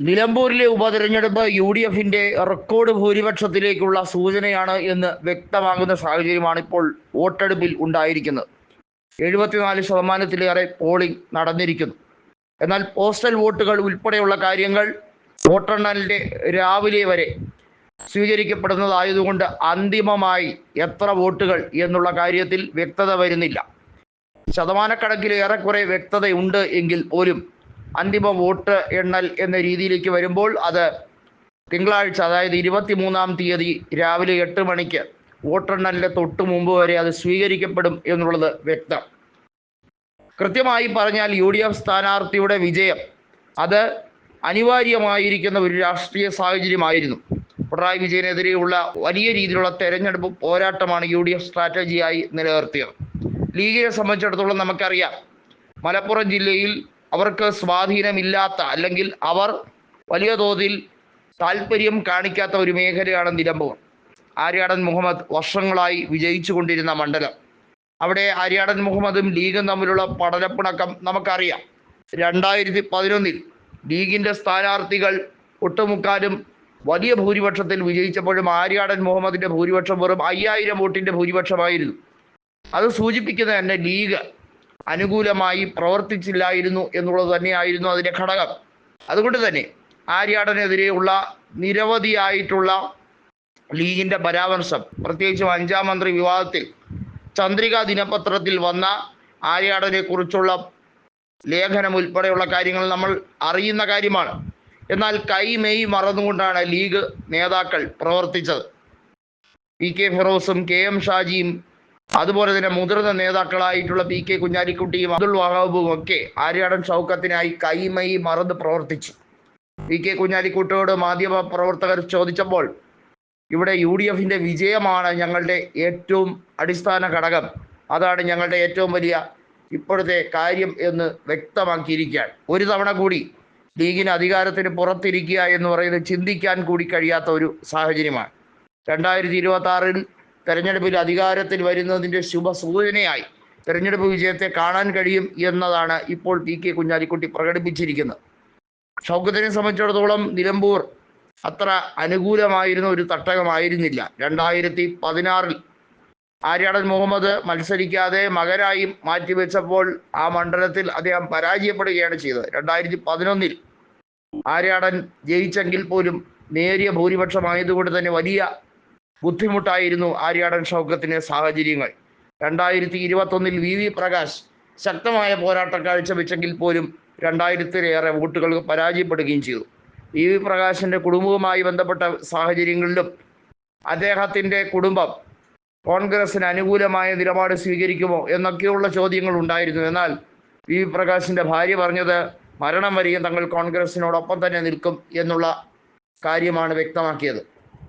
നിലമ്പൂരിലെ ഉപതെരഞ്ഞെടുപ്പ് UDFന്റെ റെക്കോർഡ് ഭൂരിപക്ഷത്തിലേക്കുള്ള സൂചനയാണ് എന്ന് വ്യക്തമാകുന്ന സാഹചര്യമാണ് ഇപ്പോൾ വോട്ടെടുപ്പിൽ ഉണ്ടായിരിക്കുന്നത്. 74% പോളിംഗ് നടന്നിരിക്കുന്നു. എന്നാൽ പോസ്റ്റൽ വോട്ടുകൾ ഉൾപ്പെടെയുള്ള കാര്യങ്ങൾ വോട്ടെണ്ണലിൻ്റെ രാവിലെ വരെ സ്വീകരിക്കപ്പെടുന്നതായതുകൊണ്ട് അന്തിമമായി എത്ര വോട്ടുകൾ എന്നുള്ള കാര്യത്തിൽ വ്യക്തത വരുന്നില്ല. ശതമാനക്കണക്കിൽ ഏറെക്കുറെ വ്യക്തതയുണ്ട് എങ്കിൽ പോലും അന്തിമ വോട്ട് എണ്ണൽ എന്ന രീതിയിലേക്ക് വരുമ്പോൾ അത് തിങ്കളാഴ്ച, അതായത് 23-ാം തീയതി രാവിലെ 8 മണിക്ക് വോട്ടെണ്ണലിൻ്റെ തൊട്ട് മുമ്പ് വരെ അത് സ്വീകരിക്കപ്പെടും എന്നുള്ളത് വ്യക്തം. കൃത്യമായി പറഞ്ഞാൽ UDF സ്ഥാനാർത്ഥിയുടെ വിജയം അത് അനിവാര്യമായിരിക്കുന്ന ഒരു രാഷ്ട്രീയ സാഹചര്യമായിരുന്നു. പിണറായി വിജയനെതിരെയുള്ള വലിയ രീതിയിലുള്ള തെരഞ്ഞെടുപ്പ് പോരാട്ടമാണ് UDF സ്ട്രാറ്റജിയായി നിലനിർത്തിയത്. ലീഗിനെ സംബന്ധിച്ചിടത്തോളം നമുക്കറിയാം, മലപ്പുറം ജില്ലയിൽ അവർക്ക് സ്വാധീനമില്ലാത്ത, അല്ലെങ്കിൽ അവർ വലിയ തോതിൽ താല്പര്യം കാണിക്കാത്ത ഒരു മേഖലയാണ് നിലമ്പൂർ. ആര്യാടൻ മുഹമ്മദ് വർഷങ്ങളായി വിജയിച്ചു കൊണ്ടിരുന്ന മണ്ഡലം. അവിടെ ആര്യാടൻ മുഹമ്മദും ലീഗും തമ്മിലുള്ള പടലപ്പിണക്കം നമുക്കറിയാം. 2011 ലീഗിൻ്റെ സ്ഥാനാർത്ഥികൾ ഒട്ടുമുക്കാലും വലിയ ഭൂരിപക്ഷത്തിൽ വിജയിച്ചപ്പോഴും ആര്യാടൻ മുഹമ്മദിൻ്റെ ഭൂരിപക്ഷം വെറും 5000 വോട്ടിൻ്റെ ഭൂരിപക്ഷമായിരുന്നു. അത് സൂചിപ്പിക്കുന്നത് തന്നെ ലീഗ് അനുകൂലമായി പ്രവർത്തിച്ചില്ലായിരുന്നു എന്നുള്ളത് തന്നെയായിരുന്നു അതിൻ്റെ ഘടകം. അതുകൊണ്ട് തന്നെ ആര്യാടനെതിരെയുള്ള നിരവധിയായിട്ടുള്ള ലീഗിൻ്റെ പരാമർശം, പ്രത്യേകിച്ചും 5ാം മന്ത്രി വിവാദത്തിൽ ചന്ദ്രിക ദിനപത്രത്തിൽ വന്ന ആര്യാടനെ കുറിച്ചുള്ള ലേഖനം ഉൾപ്പെടെയുള്ള കാര്യങ്ങൾ നമ്മൾ അറിയുന്ന കാര്യമാണ്. എന്നാൽ കൈമെയ് മറന്നുകൊണ്ടാണ് ലീഗ് നേതാക്കൾ പ്രവർത്തിച്ചത്. PK ഫിറോസും KM ഷാജിയും അതുപോലെ തന്നെ മുതിർന്ന നേതാക്കളായിട്ടുള്ള PK കുഞ്ഞാലിക്കുട്ടിയും അബ്ദുൾ വഹാബും ഒക്കെ ആര്യാടൻ ഷൗക്കത്തിനായി കൈമെയ് മറന്ന് പ്രവർത്തിച്ചു. PK കുഞ്ഞാലിക്കുട്ടിയോട് മാധ്യമ പ്രവർത്തകർ ചോദിച്ചപ്പോൾ ഇവിടെ UDFന്റെ വിജയമാണ് ഞങ്ങളുടെ ഏറ്റവും അടിസ്ഥാന ഘടകം, അതാണ് ഞങ്ങളുടെ ഏറ്റവും വലിയ ഇപ്പോഴത്തെ കാര്യം എന്ന് വ്യക്തമാക്കിയിരിക്കുകയാണ്. ഒരു തവണ കൂടി ലീഗിന് അധികാരത്തിന് പുറത്തിരിക്കുക എന്ന് പറയുന്നത് ചിന്തിക്കാൻ കൂടി കഴിയാത്ത ഒരു സാഹചര്യമാണ്. 2026 തെരഞ്ഞെടുപ്പിൽ അധികാരത്തിൽ വരുന്നതിൻ്റെ ശുഭസൂചനയായി തെരഞ്ഞെടുപ്പ് വിജയത്തെ കാണാൻ കഴിയും എന്നതാണ് ഇപ്പോൾ PK കുഞ്ഞാലിക്കുട്ടി പ്രകടിപ്പിച്ചിരിക്കുന്നത്. ഷൗക്കത്തിനെ സംബന്ധിച്ചിടത്തോളം നിലമ്പൂർ അത്ര അനുകൂലമായിരുന്ന ഒരു തട്ടകമായിരുന്നില്ല. 2016 ആര്യാടൻ മുഹമ്മദ് മത്സരിക്കാതെ മകനായി മാറ്റിവെച്ചപ്പോൾ ആ മണ്ഡലത്തിൽ അദ്ദേഹം പരാജയപ്പെടുകയാണ് ചെയ്തത്. 2011 ആര്യാടൻ ജയിച്ചെങ്കിൽ പോലും നേരിയ ഭൂരിപക്ഷമായതുകൊണ്ട് തന്നെ വലിയ ബുദ്ധിമുട്ടായിരുന്നു ആര്യാടൻ ഷൗക്കത്തിന് സാഹചര്യങ്ങൾ. 2021 VV പ്രകാശ് ശക്തമായ പോരാട്ടം കാഴ്ചവെച്ചെങ്കിൽ പോലും 2000-ലേറെ വോട്ടുകൾക്ക് പരാജയപ്പെടുകയും ചെയ്തു. VV പ്രകാശിൻ്റെ കുടുംബവുമായി ബന്ധപ്പെട്ട സാഹചര്യങ്ങളിലും അദ്ദേഹത്തിൻ്റെ കുടുംബം കോൺഗ്രസിന് അനുകൂലമായ നിലപാട് സ്വീകരിക്കുമോ എന്നൊക്കെയുള്ള ചോദ്യങ്ങൾ ഉണ്ടായിരുന്നു. എന്നാൽ VV പ്രകാശിൻ്റെ ഭാര്യ പറഞ്ഞത് മരണം വരെയും തങ്ങൾ കോൺഗ്രസിനോടൊപ്പം തന്നെ നിൽക്കും എന്നുള്ള കാര്യമാണ് വ്യക്തമാക്കിയത്.